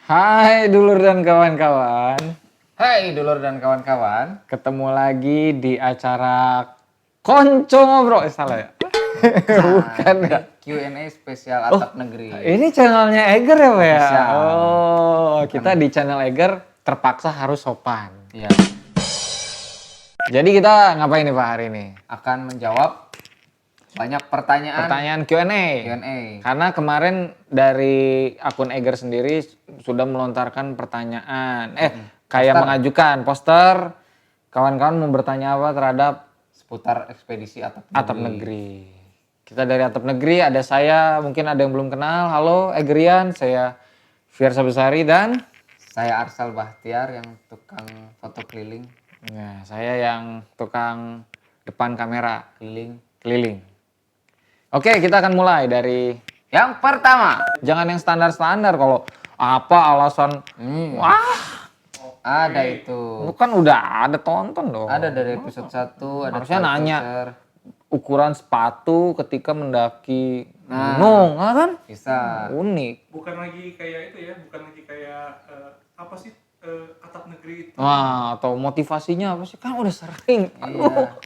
Hai dulur dan kawan-kawan, Hai dulur dan kawan-kawan. ketemu lagi di acara Konco Ngobrol. Salah ya? Bukan Ini ya? Q&A spesial Atap Negeri. Ini channelnya Eger ya Pak ya? Official. Oh, kita di channel Eger terpaksa harus sopan. Iya, Jadi kita ngapain nih Pak hari ini? akan menjawab banyak pertanyaan Pertanyaan Q&A. Q&A. Karena kemarin dari akun Eger sendiri sudah melontarkan pertanyaan. Kayak Poster. mengajukan poster. Kawan-kawan mau bertanya apa terhadap Seputar ekspedisi Atap Negeri. Atap Negeri. Kita dari Atap Negeri, ada saya, mungkin ada yang belum kenal. Halo Egerian, saya Fiersa Besari dan Saya Arsal Bahtiar yang tukang foto keliling. ya, saya yang tukang depan kamera keliling. Oke, kita akan mulai dari Yang pertama, jangan yang standar-standar kalau apa alasan wah, ada itu. lu kan udah ada tonton dong. Ada dari episode 1, ada Harusnya nanya. poster. Ukuran sepatu ketika mendaki gunung, kan? Bisa. Unik. Bukan lagi kayak itu ya, bukan lagi kayak apa sih Atap Negeri itu. Wah, atau motivasinya apa sih? Kan udah sering. Iya.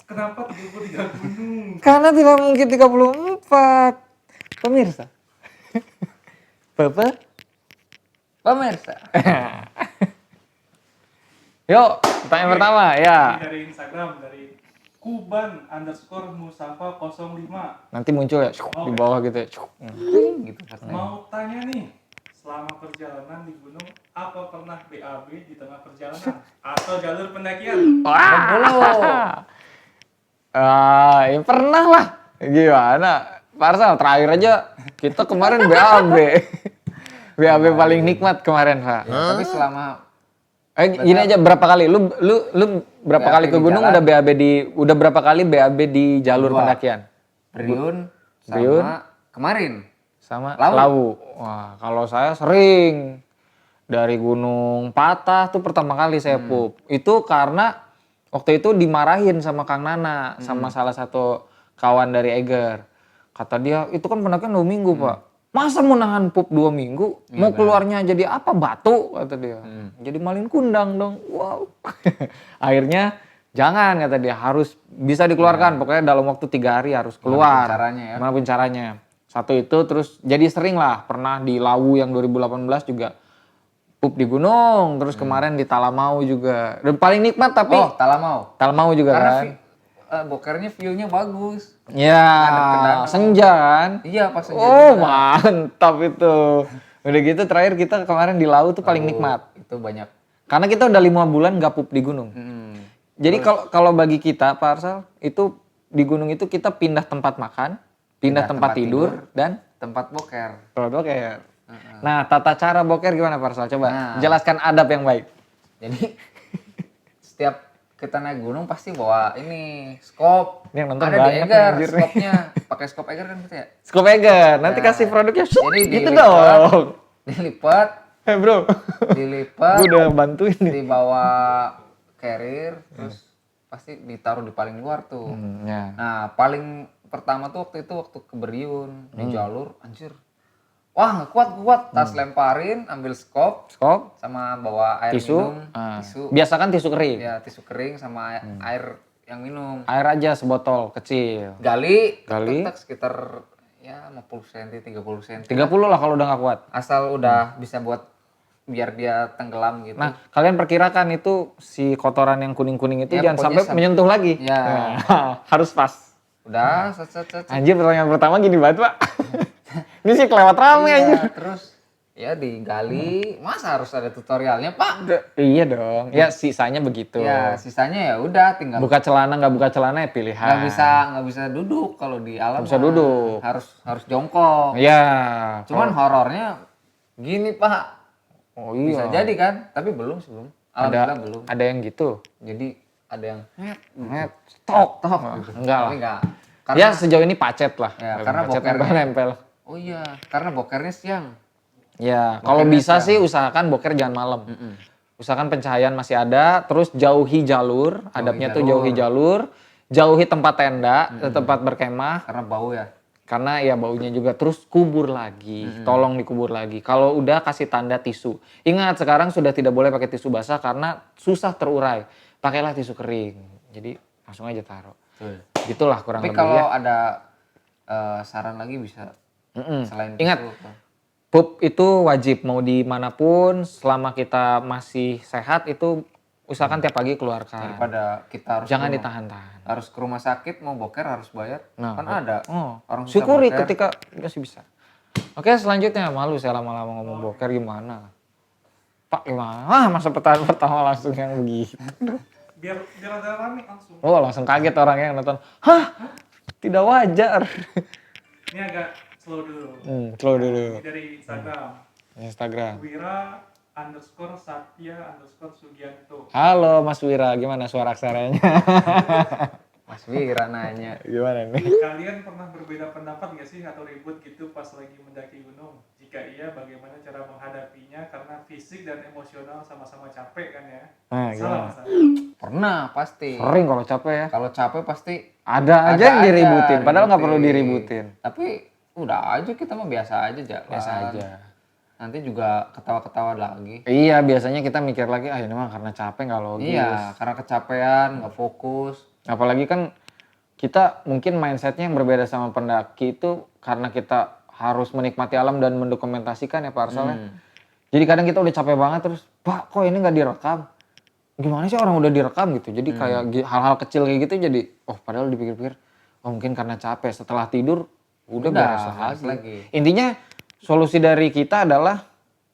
Kenapa 33 gunung? Karena tidak mungkin 34. Pemirsa. Bapak? Pemirsa. Yuk, pertanyaan pertama ya. Ini dari Instagram, dari Kuban_Musafa 05. Nanti muncul ya di bawah gitu ya. Gitu katanya. Mau tanya nih, selama perjalanan di gunung, apa pernah BAB di tengah perjalanan? Atau jalur pendakian? Wah. Ya pernah lah. Gimana? Parsal terakhir aja kita kemarin BAB. BAB paling nikmat kemarin, Pak. Ya, tapi selama Gini aja berapa kali? Lu berapa BAB kali ke di gunung jalan. udah berapa kali BAB di jalur Dua. pendakian? Priun Priun. sama kemarin. Sama Lawu. Lawu. Wah, kalau saya sering dari Gunung Patah tuh pertama kali saya pup. Itu karena waktu itu dimarahin sama Kang Nana sama salah satu kawan dari Eger. Kata dia, itu kan pendakian 2 minggu, Pak. Masa mau nahan pup 2 minggu? Mau keluarnya jadi apa? Batu, kata dia. Jadi malin kundang dong. Wow. Akhirnya jangan, kata dia. Harus bisa dikeluarkan. Pokoknya dalam waktu 3 hari harus keluar. caranya ya. Gimana pun caranya. Satu itu terus jadi sering lah. Pernah di Lawu yang 2018 juga pup di gunung. Terus kemarin di Talamau juga. Dan paling nikmat tapi Oh, Talamau. Talamau juga Karena kan. bokernya view-nya bagus. Ya, ngadep ke danau. senja kan. Iya, pas senja Oh, juga. mantap itu. Udah gitu terakhir kita kemarin di Lawu tuh paling nikmat. Itu banyak. Karena kita udah 5 bulan gak pup di gunung. Jadi kalau bagi kita Pak Arsal, itu di gunung itu kita pindah tempat makan, pindah tempat tidur, dan Tempat boker. tempat boker. Nah, tata cara boker gimana Pak Arsal? Coba Nah. jelaskan adab yang baik. Jadi setiap kita naik gunung pasti bawa ini skop. Ini yang nonton Ada di banyak Eger anjir. skopnya. Pakai skop Eger kan gitu ya. Scoop Eger, nanti kasih produknya. Syuk, Jadi gitu dilipat. dong. Dilipat, Bro, dilipat, gue udah bantuin nih. dibawa carrier, terus pasti ditaruh di paling luar tuh. Ya. Nah, paling pertama tuh waktu ke Beriun di jalur, anjir. Wah, nggak kuat. Tas lemparin, ambil skop Skop, sama bawa air tisu, minum, ah. tisu. Biasa kan tisu kering. Ya, tisu kering sama air yang minum. Air aja sebotol kecil. Gali, Gali. tak sekitar ya 50 cm, 30 cm. 30 lah kalau udah gak kuat. Asal udah bisa buat biar dia tenggelam gitu. Nah, kalian perkirakan itu si kotoran yang kuning-kuning itu Ya, jangan pokoknya sampai menyentuh lagi. Ya. Harus pas. Udah, set. Anjir, pertanyaan pertama gini banget, Pak. Ini sih kelewat rame Iya, anjir. terus ya digali. Masa harus ada tutorialnya, Pak? Iya dong. Ya sisanya begitu. Ya, sisanya ya udah tinggal Buka celana nggak buka celana ya pilihan. nggak bisa duduk kalau di alam. Bisa mah. duduk. Harus jongkok. Iya. Cuman horornya gini, Pak. Oh Bisa iya. jadi kan? Tapi belum. Alhamdulillah belum. Ada yang gitu. Jadi ada yang Net, stok. Enggak lah. tapi enggak. Ya sejauh ini pacet lah. Ya, karena pacet bokernya- nempel. Oh iya, karena bokernya siang. Ya, kalau Bokernya bisa siang. sih usahakan boker jangan malam. Usahakan pencahayaan masih ada, terus jauhi jalur, adabnya tuh jauhi jalur, jauhi tempat tenda, tempat berkemah, Karena bau ya. Karena ya baunya juga, terus kubur lagi, tolong dikubur lagi. Kalau udah kasih tanda tisu. Ingat sekarang sudah tidak boleh pakai tisu basah karena susah terurai. Pakailah tisu kering. Jadi langsung aja taruh. Betul. Gitulah kurang Tapi lebih kalau ya. ada saran lagi bisa selain Ingat, itu apa? pup itu wajib mau dimanapun selama kita masih sehat itu usahakan tiap pagi keluarkan. Daripada kita harus Jangan ke rumah- ditahan-tahan. harus ke rumah sakit mau boker harus bayar. Nah, Kan ada Oh, orang susah syukuri boker. ketika masih bisa. Oke, selanjutnya malu saya lama-lama ngomong boker gimana? Pak gimana? Wah, masa pertanyaan pertama langsung yang begitu. Biar ada rame langsung. Oh, langsung kaget orang yang nonton. Hah? Tidak wajar. Ini agak slow dulu. Slow dulu. Ini dari Instagram. Instagram. Wira_Satya_Sugianto. Halo Mas Wira, gimana suara aksaranya? Mas Wira nanya. Gimana nih? Kalian pernah berbeda pendapat nggak sih atau ribut gitu pas lagi mendaki gunung? Jika iya, bagaimana cara menghadapinya? Karena fisik dan emosional sama-sama capek kan ya? Nah, Salah gimana? Mas. Pernah pasti. Sering kalau capek ya. Kalau capek pasti Ada aja yang diributin, padahal nggak perlu diributin. Tapi udah aja kita mah biasa aja jalan. Biasa aja. Nanti juga ketawa-ketawa lagi. Iya, biasanya kita mikir lagi, ah ini mah karena capek nggak logis. Iya, karena kecapean, nggak fokus. Apalagi kan kita mungkin mindsetnya yang berbeda sama pendaki itu karena kita harus menikmati alam dan mendokumentasikan ya Pak Arsal ya. Jadi kadang kita udah capek banget terus, Pak kok ini nggak direkam? Gimana sih orang udah direkam gitu. Jadi kayak hal-hal kecil kayak gitu jadi, oh padahal dipikir-pikir, oh mungkin karena capek. Setelah tidur udah beres lagi. Intinya solusi dari kita adalah,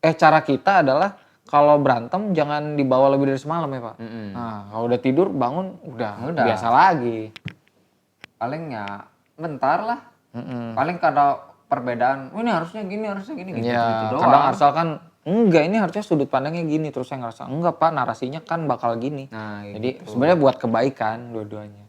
cara kita adalah kalau berantem jangan dibawa lebih dari semalam ya Pak. Nah kalau udah tidur bangun udah biasa lagi. Paling ya bentar lah. Paling kalau perbedaan, oh, ini harusnya gini gitu, Ya, doang. kadang Arsal kan enggak ini harusnya sudut pandangnya gini, terus saya ngerasa enggak Pak narasinya kan bakal gini. Nah, Jadi sebenarnya buat kebaikan dua-duanya.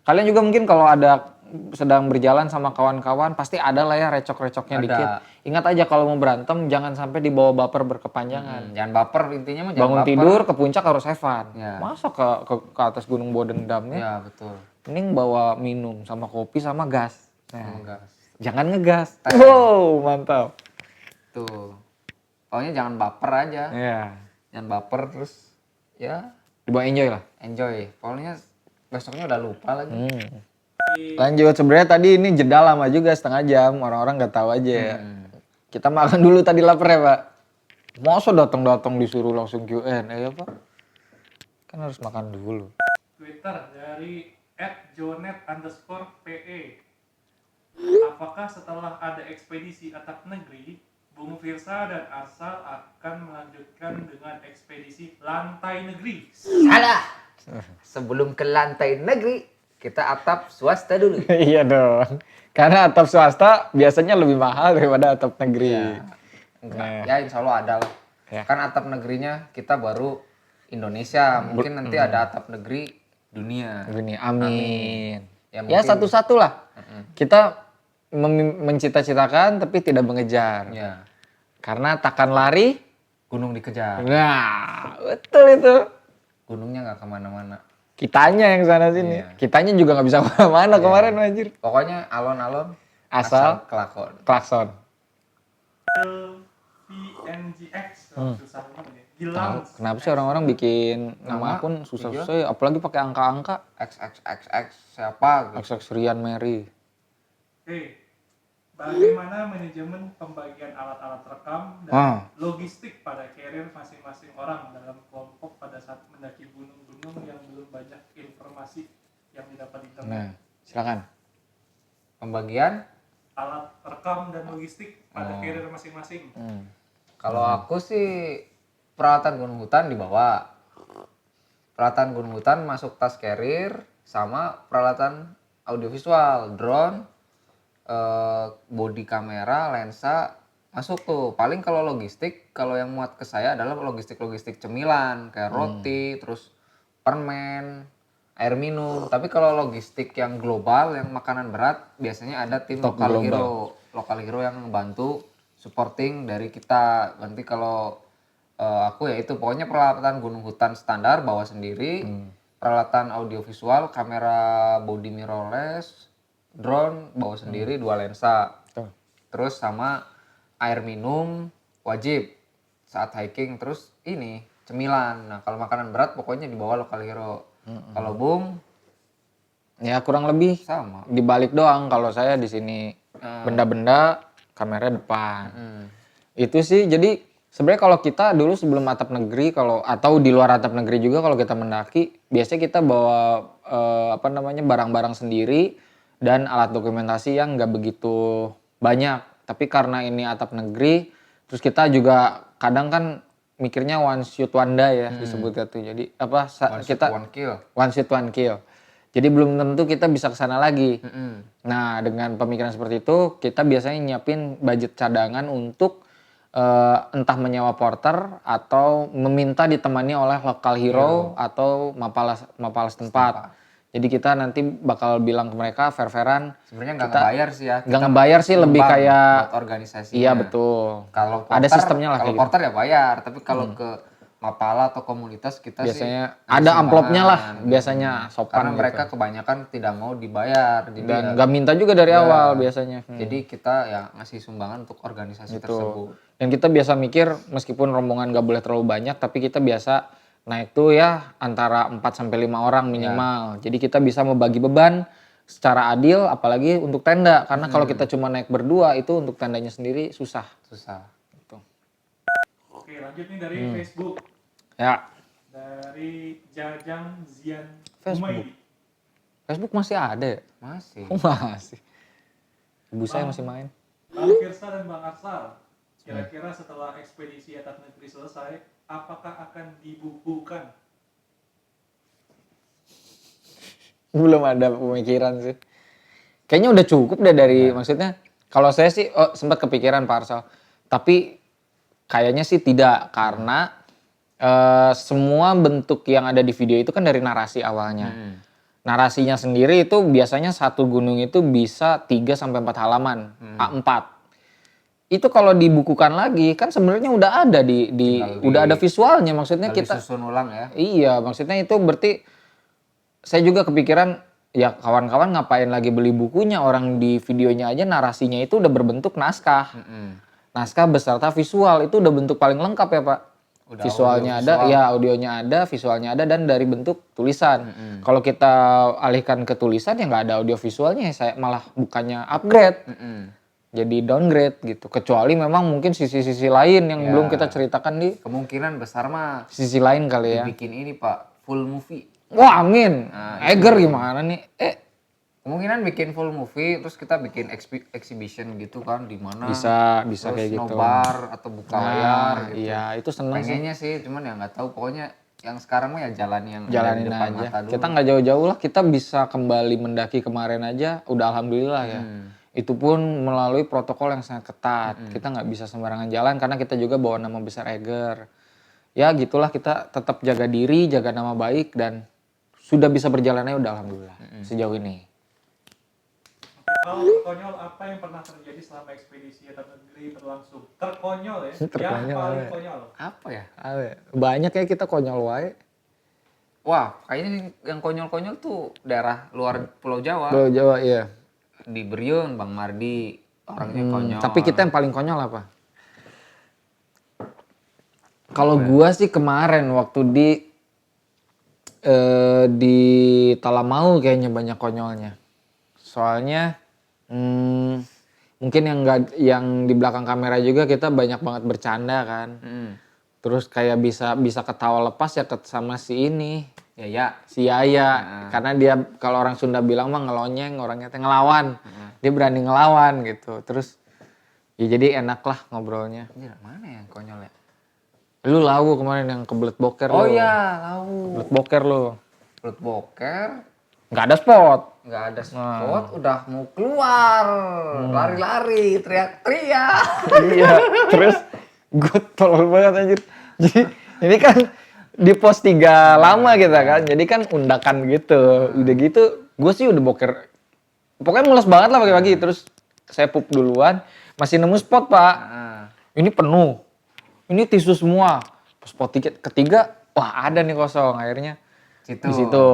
Kalian juga mungkin kalau ada sedang berjalan sama kawan-kawan pasti ada lah ya recok-recoknya Ada. dikit. Ingat aja kalau mau berantem jangan sampai dibawa baper berkepanjangan. Jangan baper, intinya mah jangan Bangun baper. tidur ke puncak harus have fun. Ya. Masa ke atas gunung bawa dendam ya? Ya betul. Mending bawa minum sama kopi sama gas. Nah, Gas. jangan ngegas. Wow, mantap. Tuh. Pokoknya jangan baper aja. Iya. Jangan baper terus ya Dibawa enjoy lah. enjoy. Pokoknya besoknya udah lupa lagi. Lanjut, sebenarnya tadi ini jeda lama juga setengah jam, orang-orang nggak tahu aja ya. Kita makan dulu tadi lapar ya Pak. Masa datang-datang disuruh langsung Q&A ya Pak? Kan harus makan dulu. Twitter dari @jonet_pe. Apakah setelah ada ekspedisi atap negeri, Bung Firsa dan Arsal akan melanjutkan dengan ekspedisi lantai negeri? Salah. Sebelum ke lantai negeri, kita atap swasta dulu. Iya dong. Karena atap swasta biasanya lebih mahal daripada atap negeri. Enggak. Ya insya Allah ada lah. Ya. Kan atap negerinya kita baru Indonesia. Mungkin nanti ada atap negeri dunia. Gini, amin. Ya, Ya mungkin. satu-satu lah. Kita mencita-citakan tapi tidak mengejar. Ya. Karena takkan lari. Gunung dikejar. Nah, betul itu. Gunungnya nggak kemana-mana. Kitanya yang sana sini. Iya. Kitanya juga nggak bisa kemana-mana kemarin anjir. Pokoknya alon-alon Asal kelakon. klakson. PNGX. Susah banget ya. Gilang. Kenapa sih orang-orang bikin nama akun susah-susah ya? Apalagi pakai angka-angka. XXXX siapa gitu. XX Rian Mary. Oke. Bagaimana manajemen pembagian alat-alat rekam dan logistik pada carrier masing-masing orang dalam kelompok pada saat mendaki gunung-gunung yang belum banyak informasi yang didapat di internet? Nah, silakan. Pembagian Alat rekam dan logistik pada carrier masing-masing. kalau aku sih peralatan gunung hutan dibawa. Peralatan gunung hutan masuk tas carrier sama peralatan audiovisual, drone, body kamera, lensa masuk tuh. Paling kalau logistik, kalau yang muat ke saya adalah logistik cemilan kayak roti, terus permen, air minum. Tapi kalau logistik yang global, yang makanan berat, biasanya ada tim lokal hero yang membantu supporting dari kita. Nanti kalau aku ya itu pokoknya peralatan gunung hutan standar bawa sendiri, peralatan audiovisual, kamera body mirrorless, drone bawa sendiri 2 lensa. Tuh. Terus sama air minum wajib saat hiking, terus ini cemilan. Nah, kalau makanan berat pokoknya dibawa Local Hero. Kalau Bung Ya kurang lebih sama. dibalik doang kalau saya di sini benda-benda kamera depan. Itu sih jadi sebenarnya kalau kita dulu sebelum atap negeri atau di luar atap negeri juga kalau kita mendaki biasanya kita bawa barang-barang sendiri dan alat dokumentasi yang nggak begitu banyak. Tapi karena ini atap negeri terus kita juga kadang kan mikirnya one shoot one die ya disebutnya tuh. Jadi One kill. one shoot one kill. Jadi belum tentu kita bisa ke sana lagi. Nah, dengan pemikiran seperti itu, kita biasanya nyiapin budget cadangan untuk entah menyewa porter atau meminta ditemani oleh Local Hero atau mapalas tempat. Jadi kita nanti bakal bilang ke mereka fair-fairan. Sebenarnya nggak ngebayar sih ya. Nggak ngebayar sih, lebih kayak buat organisasinya. Iya betul. Kalau ada porter, sistemnya lah kalau kayak gitu. porter ya bayar, tapi kalau ke Mapala atau komunitas kita Biasanya sih ada amplopnya lah, sumbangan. biasanya sopan Karena gitu. mereka kebanyakan tidak mau dibayar. Jadi Dan nggak minta juga dari awal biasanya. Jadi kita ya ngasih sumbangan untuk organisasi tersebut. Dan kita biasa mikir meskipun rombongan nggak boleh terlalu banyak, tapi kita biasa naik tuh ya antara 4-5 orang minimal. Jadi kita bisa membagi beban secara adil, apalagi untuk tenda. Karena kalau kita cuma naik berdua itu untuk tendanya sendiri susah. Susah. Gitu. Oke, lanjut nih dari Facebook. Ya, Dari Jajang Zian Facebook. Humaydi. Facebook masih ada ya? Masih. Oh masih. Ibu saya masih main. Bang Firsa dan Bang Arsal, kira-kira setelah ekspedisi atap negeri selesai, apakah akan dibukukan? Belum ada pemikiran sih. Kayaknya udah cukup deh dari maksudnya. Kalau saya sih sempat kepikiran Pak Arsal. Tapi kayaknya sih tidak karena semua bentuk yang ada di video itu kan dari narasi awalnya. Narasinya sendiri itu biasanya satu gunung itu bisa 3-4 halaman, A4. Itu kalau dibukukan lagi kan sebenarnya udah ada udah ada visualnya, maksudnya kita disusun ulang ya. Iya, maksudnya itu berarti saya juga kepikiran ya kawan-kawan ngapain lagi beli bukunya, orang di videonya aja narasinya itu udah berbentuk naskah. Naskah beserta visual itu udah bentuk paling lengkap ya Pak. Udah Visualnya ada, ya audionya ada, visualnya ada dan dari bentuk tulisan. Kalau kita alihkan ke tulisan ya nggak ada audio visualnya, saya malah bukannya upgrade. Jadi downgrade gitu. Kecuali memang mungkin sisi-sisi lain yang belum kita ceritakan di Kemungkinan besar mah sisi lain kali ya. bikin ini Pak, full movie. Wah amin. Eger gimana nih? Kemungkinan bikin full movie terus kita bikin exhibition gitu kan di mana. Bisa terus kayak gitu. nobar atau buka layar gitu. Iya, itu seneng sih. Pengennya sih cuman ya nggak tahu, pokoknya yang sekarang mah ya jalan yang ada di Jalanin depan aja. mata dulu. Kita nggak jauh-jauh lah, kita bisa kembali mendaki kemarin aja, udah alhamdulillah ya. Itu pun melalui protokol yang sangat ketat. Kita nggak bisa sembarangan jalan karena kita juga bawa nama besar Eger. Ya gitulah, kita tetap jaga diri, jaga nama baik dan sudah bisa berjalan aja udah alhamdulillah sejauh ini. Hal terkonyol apa yang pernah terjadi selama ekspedisi atap negeri berlangsung? Terkonyol ya? Terkonyol, yang paling ya. konyol. Apa ya? Banyak ya kita konyol wae. Wah, kayaknya yang konyol-konyol tuh daerah luar Pulau Jawa. Pulau Jawa iya. Di Beriun, Bang Mardi, orangnya konyol. Tapi kita yang paling konyol apa? Kalau gua sih kemarin waktu di Talamau kayaknya banyak konyolnya. Soalnya mungkin yang di belakang kamera juga kita banyak banget bercanda kan. Terus kayak bisa ketawa lepas ya sama si ini. Si Yaya. Karena dia kalau orang Sunda bilang mah ngelonyeng, orangnya teh ngelawan. Dia berani ngelawan gitu. Terus ya jadi enak lah ngobrolnya. Anjir, mana yang konyol ya? Lu lawu kemarin yang kebelet boker Oh lu. iya, lawu. Kebelet boker lu. Perut boker, Nggak ada spot. nggak ada spot, udah mau keluar. Lari-lari, teriak-teriak. Iya. Terus gue tolol banget anjir. Jadi ini kan di pos 3 lama kita kan. Jadi kan undakan gitu. Udah gitu gue sih udah boker. Pokoknya mules banget lah pagi-pagi. Terus saya pup duluan. Masih nemu spot Pak. Ini penuh. Ini tisu semua. Spot ketiga, wah ada nih kosong. Akhirnya Situ. di situ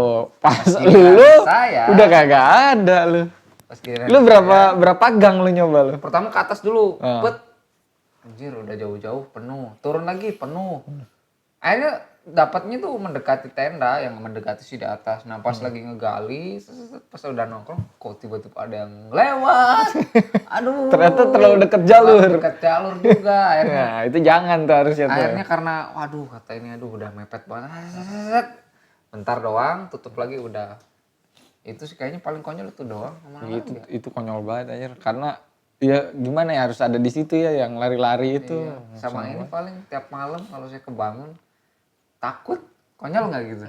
pas Giliran lu saya. udah kagak ada lu. Pas giliran Lu berapa gang lu nyoba lu? pertama ke atas dulu, Ah. bet. Anjir udah jauh-jauh penuh, turun lagi penuh. Akhirnya dapatnya tuh mendekati tenda, yang mendekati si di atas. Nah pas lagi ngegali, pas udah nongkrong, kok tiba-tiba ada yang lewat. Aduh. Ternyata terlalu dekat jalur. Dekat jalur juga. Akhirnya, Nah, itu jangan tuh harusnya tuh. akhirnya karena, waduh kata ini, aduh udah mepet banget. Bentar doang, tutup lagi udah. Itu sih kayaknya paling konyol itu doang. Itu konyol banget anjir. Karena ya gimana ya, harus ada di situ ya yang lari-lari itu. Iya. Sama ini paling tiap malam kalau saya kebangun takut, konyol nggak gitu?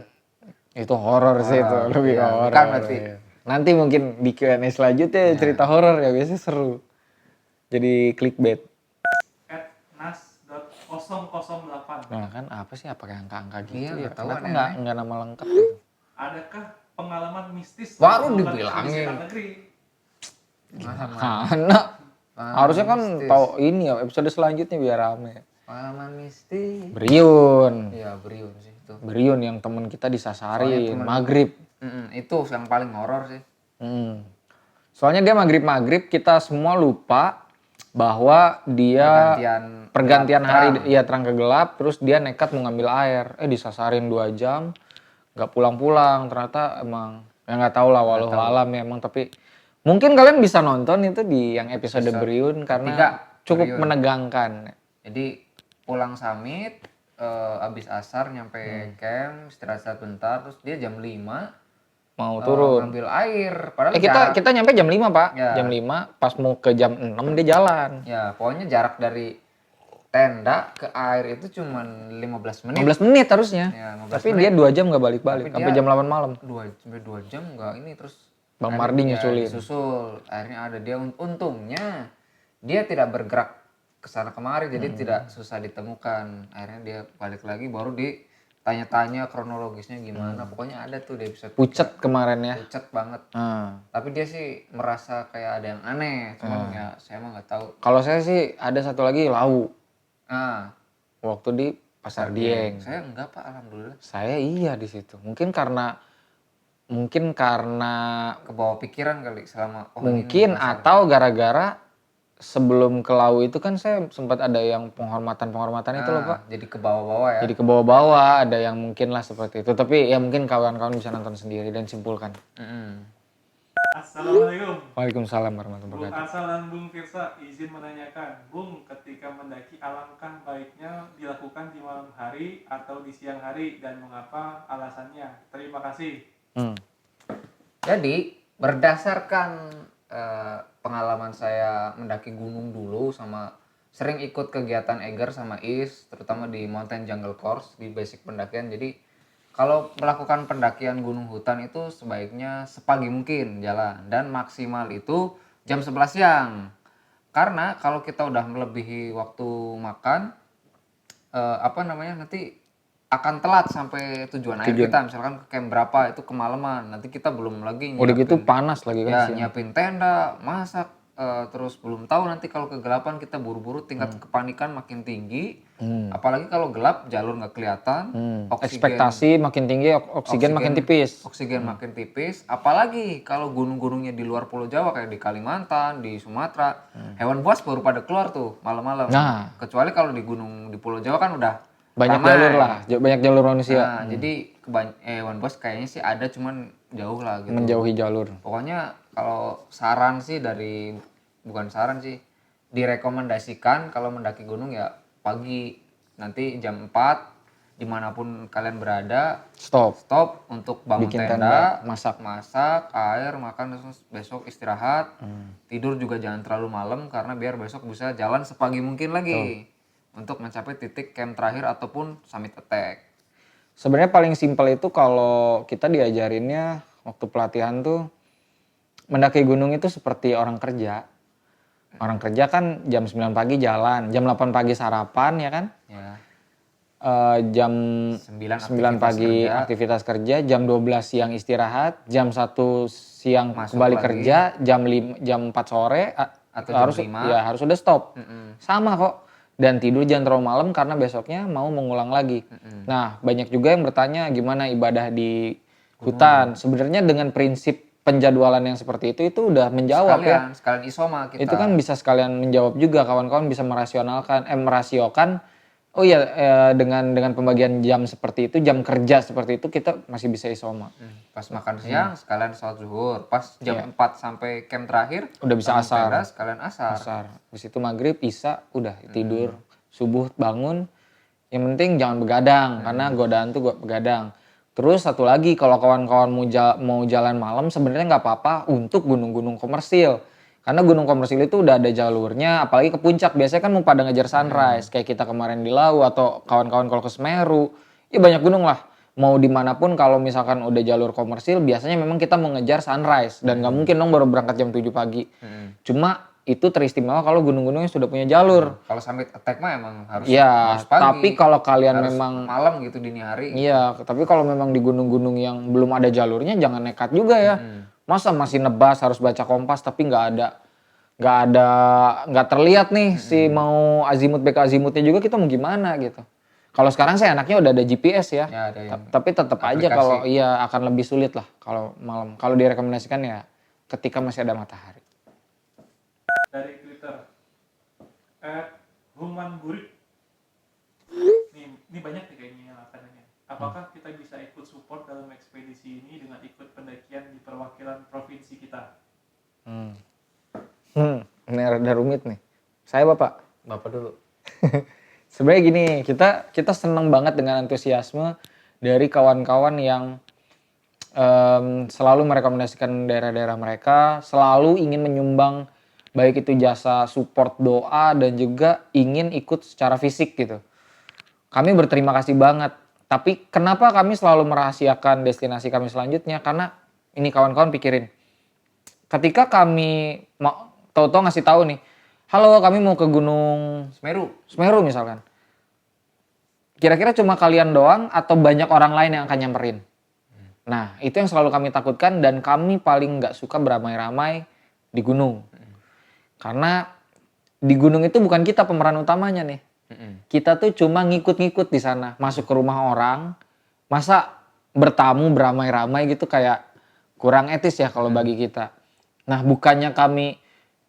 Itu horor sih itu, lebih Iya, horor. bukan berarti. Iya. Nanti mungkin di Q&A selanjutnya cerita horor ya, biasanya seru. Jadi clickbait. @nas.008. Nah kan apa sih, apa kayak angka-angka gitu Iya, ya? nggak tahu, Kenapa aneh-aneh. nggak nama lengkap gitu? Adakah pengalaman mistis Baru selama dibilangin. di sekitar negeri? Karena harusnya kan tahu ini ya, episode selanjutnya biar rame. Pengalaman mistis. Beriun. Iya, Beriun sih itu. Beriun yang temen kita disasarin, maghrib. Itu yang paling horor sih. Soalnya dia maghrib kita semua lupa bahwa dia pergantian hari, iya terang ke gelap, terus dia nekat mau ngambil air, disasarin 2 jam, nggak pulang-pulang. Ternyata emang ya nggak tahu lah, walau alam ya emang. Tapi mungkin kalian bisa nonton itu di yang episode Beriun karena cukup Beriun. menegangkan. Jadi pulang summit, abis asar nyampe camp, istirahat bentar, terus dia jam 5 Mau turun. ngambil air. Padahal Kita nyampe jam 5 Pak. Ya. Jam 5 pas mau ke jam 6 dia jalan. Ya, pokoknya jarak dari tenda ke air itu cuman 15 menit. 15 menit harusnya. Ya, 15 Tapi dia 2 jam nggak balik-balik. Tapi Sampai dia- jam 8 malam. 2 jam enggak ini, terus Bang akhirnya Mardi dia nyusulin. disusul. Akhirnya ada dia, untungnya dia tidak bergerak ke sana kemari, jadi tidak susah ditemukan. Akhirnya dia balik lagi, baru ditanya-tanya kronologisnya gimana. Pokoknya ada tuh di episode Pucet kemarin ya. pucet banget. Nah, Tapi dia sih merasa kayak ada yang aneh, cuman ya saya mah nggak tahu. kalau saya sih ada satu lagi Lau. Nah, Waktu di Pasar Dieng. saya enggak Pak, alhamdulillah. Saya iya di situ. Mungkin karena Ke bawah pikiran kali selama mungkin atau gara-gara sebelum ke Lau itu kan saya sempat ada yang penghormatan itu loh Pak. jadi ke bawah-bawah ya. Jadi ke bawah-bawah ada yang mungkin lah seperti itu. Tapi ya mungkin kawan-kawan bisa nonton sendiri dan simpulkan. Assalamualaikum. Waalaikumsalam warahmatullahi Bung wabarakatuh. Asal dan Bung Firsa izin menanyakan, Bung, ketika mendaki alangkah baiknya dilakukan di malam hari atau di siang hari dan mengapa alasannya? Terima kasih. Jadi berdasarkan pengalaman saya mendaki gunung dulu, sama sering ikut kegiatan Eger sama Is, terutama di Mountain Jungle Course di basic pendakian. Jadi kalau melakukan pendakian gunung hutan itu sebaiknya sepagi mungkin jalan, dan maksimal itu jam 11 siang. Karena kalau kita udah melebihi waktu makan, nanti akan telat sampai tujuan akhir kita. Misalkan ke camp berapa, itu kemalaman. Nanti kita belum lagi Udah gitu panas lagi kan siang. nyiapin tenda, masak, terus belum tahu nanti kalau kegelapan kita buru-buru, tingkat kepanikan makin tinggi. Apalagi kalau gelap, jalur nggak kelihatan, Ekspektasi makin tinggi, oksigen makin tipis. Oksigen makin tipis. Apalagi kalau gunung-gunungnya di luar Pulau Jawa kayak di Kalimantan, di Sumatera, hewan buas baru pada keluar tuh malam-malam. Nah. Kecuali kalau di gunung di Pulau Jawa kan udah Banyak ramai. jalur lah, banyak jalur manusia. Nah, jadi hewan buas kayaknya sih ada, cuman jauh lah gitu. Menjauhi jalur. Pokoknya kalau saran sih bukan saran sih, direkomendasikan kalau mendaki gunung ya pagi, nanti jam 4 dimanapun kalian berada, stop untuk bangun Bikin tenda, masak, air, makan, terus besok istirahat. Tidur juga jangan terlalu malam karena biar besok bisa jalan sepagi mungkin lagi untuk mencapai titik camp terakhir ataupun summit attack. Sebenarnya paling simpel itu kalau kita diajarinnya waktu pelatihan tuh, mendaki gunung itu seperti orang kerja. Orang kerja kan jam 9 pagi jalan, jam 8 pagi sarapan ya kan? Ya. Jam 9 pagi aktivitas kerja, jam 12 siang istirahat, jam 1 siang Masuk kembali lagi. kerja, jam 4 sore Atau harus jam 5. ya harus udah stop. Sama kok. Dan tidur jangan terlalu malam karena besoknya mau mengulang lagi. Nah, banyak juga yang bertanya gimana ibadah di hutan. Sebenarnya dengan prinsip penjadwalan yang seperti itu udah menjawab ya. Sekalian isoma kita. Itu kan bisa sekalian menjawab juga, kawan-kawan bisa merasiokan, oh iya, dengan pembagian jam seperti itu, jam kerja seperti itu kita masih bisa isoma. Pas makan siang sekalian sholat zuhur, pas jam Iya. 4 sampai camp terakhir Udah bisa bangun asar. tenda, sekalian asar. Habis itu maghrib, isya, udah tidur, subuh bangun. Yang penting jangan begadang, karena godaan tuh begadang. Terus satu lagi, kalau kawan-kawan mau jalan malam sebenarnya nggak apa-apa untuk gunung-gunung komersil. Karena gunung komersil itu udah ada jalurnya, apalagi ke puncak. Biasanya kan mau pada ngejar sunrise, kayak kita kemarin di Lau atau kawan-kawan kalau ke Semeru. Ya banyak gunung lah. Mau dimanapun kalau misalkan udah jalur komersil, biasanya memang kita mau ngejar sunrise. Dan nggak mungkin dong baru berangkat jam 7 pagi. Cuma itu teristimewa kalau gunung-gunungnya sudah punya jalur. Kalau summit attack mah emang harus Iya, pagi. tapi kalau kalian harus memang malam gitu dini hari. iya, tapi kalau memang di gunung-gunung yang belum ada jalurnya jangan nekat juga ya. Masa masih nebas harus baca kompas tapi nggak terlihat nih si mau azimut bek azimutnya juga, kita mau gimana gitu. Kalau sekarang sih enaknya udah ada GPS ya. Ya, ada yang Tapi tetap aja aplikasi. kalau iya akan lebih sulit lah kalau malam. Kalau direkomendasikan ya ketika masih ada matahari. Dari Twitter @humangurit. Ini banyak nih kayaknya yang akan nanya. Apakah kita bisa ikut support dalam ekspedisi ini dengan ikut pendakian di perwakilan provinsi kita? Ini rada rumit nih. Saya Bapak. Bapak dulu. Sebenarnya gini, kita seneng banget dengan antusiasme dari kawan-kawan yang selalu merekomendasikan daerah-daerah mereka, selalu ingin menyumbang baik itu jasa support doa dan juga ingin ikut secara fisik gitu. Kami berterima kasih banget. Tapi kenapa kami selalu merahasiakan destinasi kami selanjutnya? Karena ini kawan-kawan pikirin. Ketika kami mau tahu-tahu ngasih tahu nih, halo kami mau ke Gunung Semeru misalkan. Kira-kira cuma kalian doang atau banyak orang lain yang akan nyamperin? Nah itu yang selalu kami takutkan, dan kami paling nggak suka beramai-ramai di gunung. Karena di gunung itu bukan kita pemeran utamanya nih. Kita tuh cuma ngikut-ngikut di sana, masuk ke rumah orang. Masa bertamu beramai-ramai gitu kayak kurang etis ya kalau bagi kita. Nah bukannya kami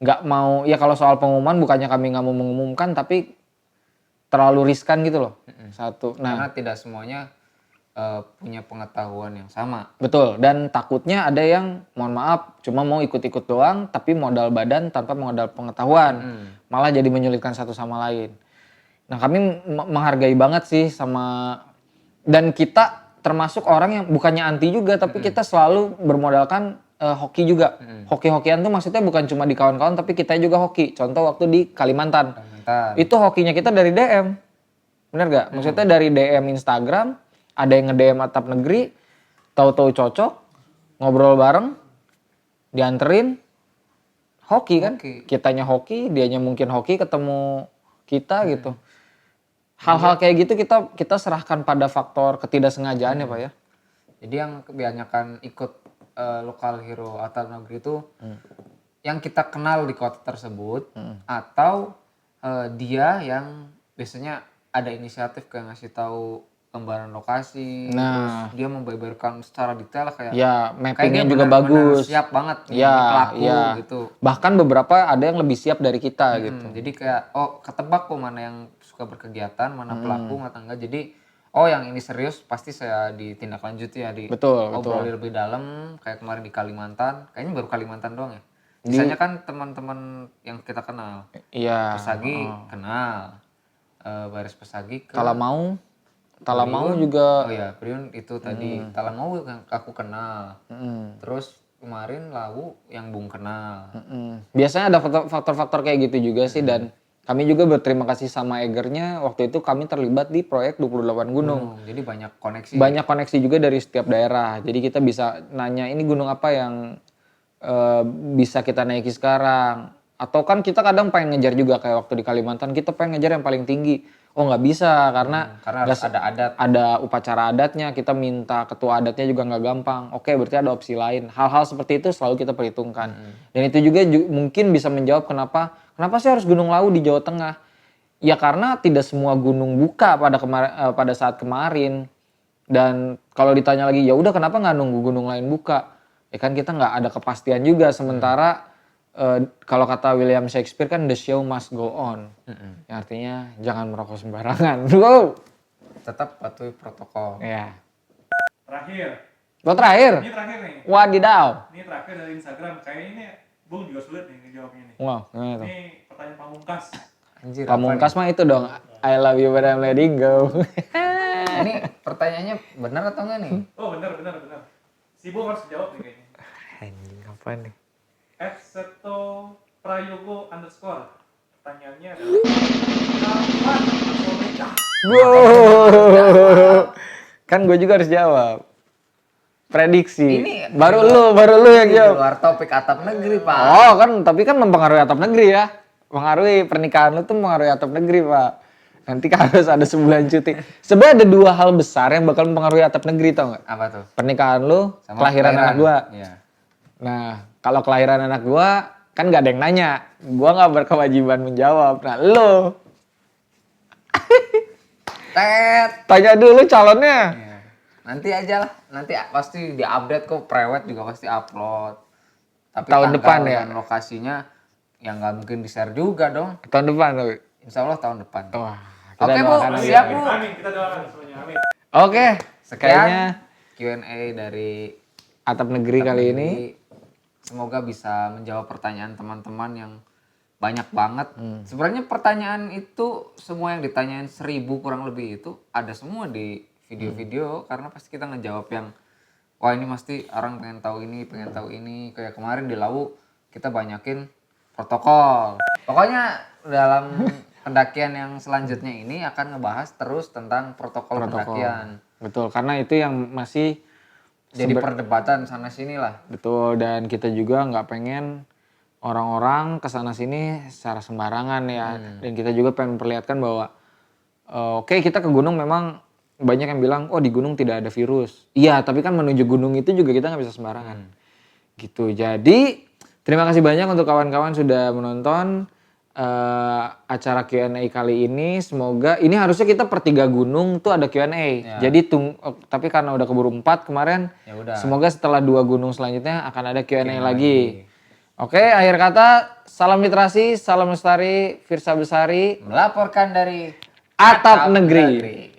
nggak mau, ya kalau soal pengumuman bukannya kami nggak mau mengumumkan, tapi terlalu riskan gitu loh. Satu. Nah, Karena tidak semuanya punya pengetahuan yang sama. betul. Dan takutnya ada yang mohon maaf cuma mau ikut-ikut doang tapi modal badan tanpa modal pengetahuan. Malah jadi menyulitkan satu sama lain. Nah kami menghargai banget sih sama, dan kita termasuk orang yang bukannya anti juga, tapi kita selalu bermodalkan hoki juga. Hoki-hokian tuh maksudnya bukan cuma di kawan-kawan tapi kita juga hoki. Contoh waktu di Kalimantan. Itu hokinya kita dari DM. Bener gak? Maksudnya dari DM Instagram, ada yang nge-DM Atap Negeri, tahu-tahu cocok, ngobrol bareng, dianterin, hoki kan? Kitanya hoki, dianya mungkin hoki, ketemu kita gitu. Hal-hal kayak gitu kita serahkan pada faktor ketidaksengajaan ya Pak ya. Jadi yang kebanyakan ikut lokal hero Atap Negeri itu yang kita kenal di kota tersebut, atau dia yang biasanya ada inisiatif kayak ngasih tahu gambaran lokasi, Nah. terus dia membeberkan secara detail kayak Ya, kayak mappingnya dia juga benar-benar bagus. siap banget nih, Ya, ini pelaku ya. gitu. Bahkan beberapa ada yang lebih siap dari kita gitu. Jadi kayak ketebak kok mana yang suka berkegiatan, mana pelaku, mana enggak. Jadi yang ini serius pasti saya ditindaklanjuti ya, Betul. obrolin lebih dalam. Kayak kemarin di Kalimantan, kayaknya baru Kalimantan doang ya. Biasanya kan teman-teman yang kita kenal, Iya. Pesagi kenal, Baris Pesagi ke Talamau juga. Oh ya, Priun itu tadi. Talamau yang aku kenal. Terus kemarin Lawu yang Bung kenal. Biasanya ada faktor-faktor kayak gitu juga sih, dan kami juga berterima kasih sama Egernya. Waktu itu kami terlibat di proyek 28 gunung. Jadi banyak koneksi. Banyak koneksi juga dari setiap daerah. Jadi kita bisa nanya ini gunung apa yang bisa kita naiki sekarang. Atau kan kita kadang pengen ngejar juga kayak waktu di Kalimantan, kita pengen ngejar yang paling tinggi. Oh nggak bisa karena harus ada adat. Ada upacara adatnya, kita minta ketua adatnya juga nggak gampang. Oke, berarti ada opsi lain. Hal-hal seperti itu selalu kita perhitungkan. Dan itu juga mungkin bisa menjawab kenapa sih harus Gunung Lawu di Jawa Tengah. Ya karena tidak semua gunung buka pada saat kemarin. Dan kalau ditanya lagi, ya udah kenapa nggak nunggu gunung lain buka? Ya kan kita nggak ada kepastian juga. Sementara kalau kata William Shakespeare kan the show must go on. Yang artinya jangan merokok sembarangan. Wow. Tetap patuhi protokol. Ya. Terakhir. Lo terakhir. Ini terakhir nih. Wadidaw. Ini terakhir dari Instagram. Kayaknya ini Bung juga sulit nih ngejawabnya nih. Wow, gimana tuh? Ini pertanyaan pamungkas. Anjir, Pamungkas mah itu dong. I love you but I'm letting go. Ini pertanyaannya benar atau enggak nih? Oh benar. Si Bung harus jawab nih kayaknya. Anjing apa nih? Seto Prayogo _ pertanyaannya adalah kapan mau nikah? Wow. Kan gue juga harus jawab. Prediksi. Ini baru lu yang Di jawab. luar topik atap negeri, Pak. Oh kan, tapi kan mempengaruhi atap negeri ya. Mempengaruhi pernikahan lu tuh mempengaruhi atap negeri, Pak. Nanti harus ada sebulan cuti. Sebenarnya ada 2 hal besar yang bakal mempengaruhi atap negeri, tau gak? Apa tuh? Pernikahan lu, Sama kelahiran anak gua. Iya. Nah, kalau kelahiran anak gua kan gak ada yang nanya. Gua gak berkewajiban menjawab. Nah, lu Tet. tanya dulu calonnya. Iya. Nanti aja lah. Nanti pasti di-update kok, prewed juga pasti upload. Tapi Tahun tanggal depan ya? dan lokasinya yang nggak mungkin di-share juga dong. Tahun depan tapi. Insya Allah tahun depan. Wah, Oke, Bu. doakan aja. Siap, Bu. Amin, kita doakan semuanya. Amin. Oke, kayaknya Sekian Q&A dari atap negeri kali ini. Semoga bisa menjawab pertanyaan teman-teman yang banyak banget. Sebenarnya pertanyaan itu semua yang ditanyain 1000 kurang lebih itu ada semua di video-video karena pasti kita ngejawab yang wah ini pasti orang pengen tahu ini. Kayak kemarin di Lawu kita banyakin protokol. Pokoknya dalam pendakian yang selanjutnya ini akan ngebahas terus tentang protokol pendakian. Betul, karena itu yang masih Jadi perdebatan sana sini lah. betul, dan kita juga nggak pengen orang-orang kesana sini secara sembarangan ya. Dan kita juga pengen memperlihatkan bahwa oke, kita ke gunung memang banyak yang bilang oh di gunung tidak ada virus. Iya, tapi kan menuju gunung itu juga kita nggak bisa sembarangan. Gitu. Jadi terima kasih banyak untuk kawan-kawan sudah menonton acara Q&A kali ini. Semoga ini harusnya kita per 3 gunung tuh ada Q&A. Ya. Jadi tapi karena udah keburu 4 kemarin, Ya udah. semoga setelah 2 gunung selanjutnya akan ada Q&A lagi. Oke, akhir kata salam literasi, salam lestari, Firsa Besari, Melaporkan dari Atap Negeri.